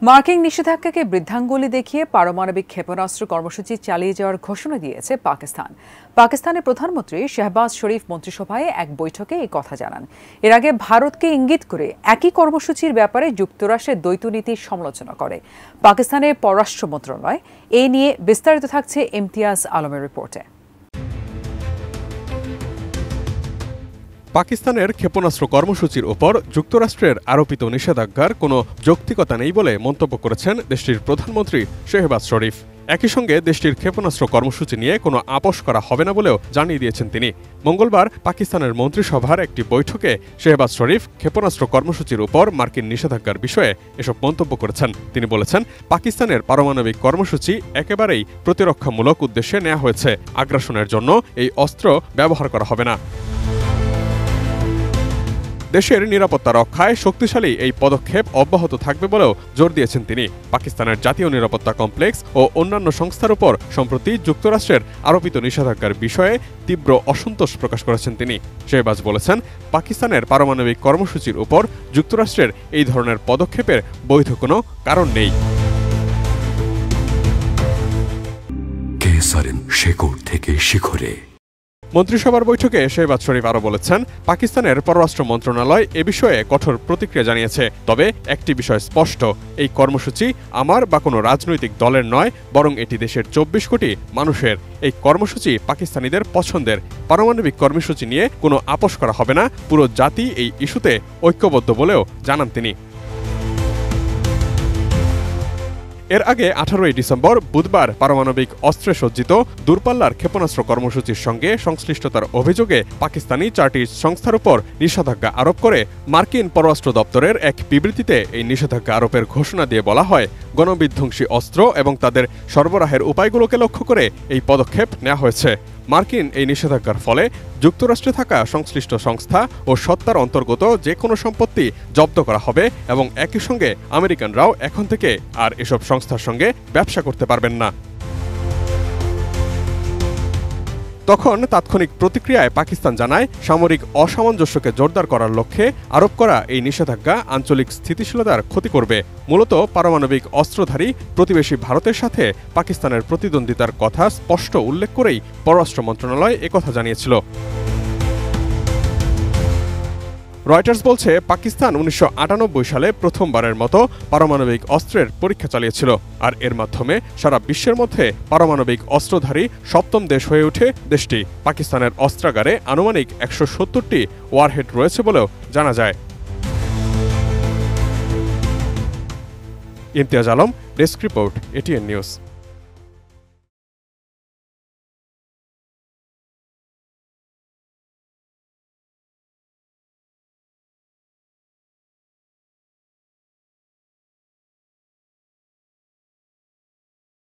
মার্কিন নিষেধাজ্ঞাকে বৃদ্ধাঙ্গুলি দেখিয়ে পারমাণবিক ক্ষেপণাস্ত্র কর্মসূচি চালিয়ে যাওয়ার ঘোষণা দিয়েছে পাকিস্তান। পাকিস্তানের প্রধানমন্ত্রী শাহবাজ শরীফ মন্ত্রিসভায় এক বৈঠকে এই কথা জানান। এর আগে ভারতকে ইঙ্গিত করে একই কর্মসূচির ব্যাপারে যুক্তরাষ্ট্রের দ্বৈত নীতির সমালোচনা করে পাকিস্তানের পররাষ্ট্র মন্ত্রণালয়। এ নিয়ে বিস্তারিত থাকছে ইমতিয়াজ আলমের রিপোর্টে। পাকিস্তানের ক্ষেপণাস্ত্র কর্মসূচির ওপর যুক্তরাষ্ট্রের আরোপিত নিষেধাজ্ঞার কোনো যৌক্তিকতা নেই বলে মন্তব্য করেছেন দেশটির প্রধানমন্ত্রী শাহবাজ শরীফ। একই সঙ্গে দেশটির ক্ষেপণাস্ত্র কর্মসূচি নিয়ে কোনো আপোষ করা হবে না বলেও জানিয়ে দিয়েছেন তিনি। মঙ্গলবার পাকিস্তানের মন্ত্রিসভার একটি বৈঠকে শাহবাজ শরীফ ক্ষেপণাস্ত্র কর্মসূচির উপর মার্কিন নিষেধাজ্ঞার বিষয়ে এসব মন্তব্য করেছেন। তিনি বলেছেন, পাকিস্তানের পারমাণবিক কর্মসূচি একেবারেই প্রতিরক্ষামূলক উদ্দেশ্যে নেওয়া হয়েছে। আগ্রাসনের জন্য এই অস্ত্র ব্যবহার করা হবে না। দেশের নিরাপত্তা রক্ষায় শক্তিশালী এই পদক্ষেপ অব্যাহত থাকবে বলেও জোর দিয়েছেন তিনি। পাকিস্তানের জাতীয় নিরাপত্তা কমপ্লেক্স ও অন্যান্য সংস্থার উপর সম্প্রতি যুক্তরাষ্ট্রের আরোপিত নিষেধাজ্ঞার বিষয়ে তীব্র অসন্তোষ প্রকাশ করেছেন তিনি। শাহবাজ বলেছেন, পাকিস্তানের পারমাণবিক কর্মসূচির উপর যুক্তরাষ্ট্রের এই ধরনের পদক্ষেপের বৈধ কোনো কারণ নেই। শেকড় থেকে শিখরে মন্ত্রিসভার বৈঠকে শাহবাজ শরীফ আরও বলেছেন, পাকিস্তানের পররাষ্ট্র মন্ত্রণালয় এ বিষয়ে কঠোর প্রতিক্রিয়া জানিয়েছে। তবে একটি বিষয় স্পষ্ট, এই কর্মসূচি আমার বা কোনো রাজনৈতিক দলের নয়, বরং এটি দেশের ২৪ কোটি মানুষের। এই কর্মসূচি পাকিস্তানিদের পছন্দের। পারমাণবিক কর্মসূচি নিয়ে কোনো আপোষ করা হবে না। পুরো জাতি এই ইস্যুতে ঐক্যবদ্ধ বলেও জানান তিনি। এর আগে 18ই ডিসেম্বর বুধবার পারমাণবিক অস্ত্রে সজ্জিত দূরপাল্লার ক্ষেপণাস্ত্র কর্মসূচির সঙ্গে সংশ্লিষ্টতার অভিযোগে পাকিস্তানি 4টি সংস্থার উপর নিষেধাজ্ঞা আরোপ করে মার্কিন পররাষ্ট্র দপ্তরের এক বিবৃতিতে এই নিষেধাজ্ঞা আরোপের ঘোষণা দিয়ে বলা হয়, গণবিধ্বংসী অস্ত্র এবং তাদের সরবরাহের উপায়গুলোকে লক্ষ্য করে এই পদক্ষেপ নেওয়া হয়েছে। মার্কিন এই নিষেধাজ্ঞার ফলে যুক্তরাষ্ট্রে থাকা সংশ্লিষ্ট সংস্থা ও সত্তার অন্তর্গত যে কোনো সম্পত্তি জব্দ করা হবে এবং একই সঙ্গে আমেরিকানরাও এখন থেকে আর এসব সংস্থার সঙ্গে ব্যবসা করতে পারবেন না। তখন তাৎক্ষণিক প্রতিক্রিয়ায় পাকিস্তান জানায়, সামরিক অসামঞ্জস্যকে জোরদার করার লক্ষ্যে আরোপ করা এই নিষেধাজ্ঞা আঞ্চলিক স্থিতিশীলতার ক্ষতি করবে। মূলত পারমাণবিক অস্ত্রধারী প্রতিবেশী ভারতের সাথে পাকিস্তানের প্রতিদ্বন্দ্বিতার কথা স্পষ্ট উল্লেখ করেই পররাষ্ট্র মন্ত্রণালয় একথা জানিয়েছিল। রয়টার্স বলছে, পাকিস্তান 1998 সালে প্রথমবারের মতো পারমাণবিক অস্ত্রের পরীক্ষা চালিয়েছিল, আর এর মাধ্যমে সারা বিশ্বের মধ্যে পারমাণবিক অস্ত্রধারী 7ম দেশ হয়ে ওঠে দেশটি। পাকিস্তানের অস্ত্রাগারে আনুমানিক 170টি ওয়ারহেড রয়েছে বলেও জানা যায়। Imtiaz Alam, desk report, ATN news.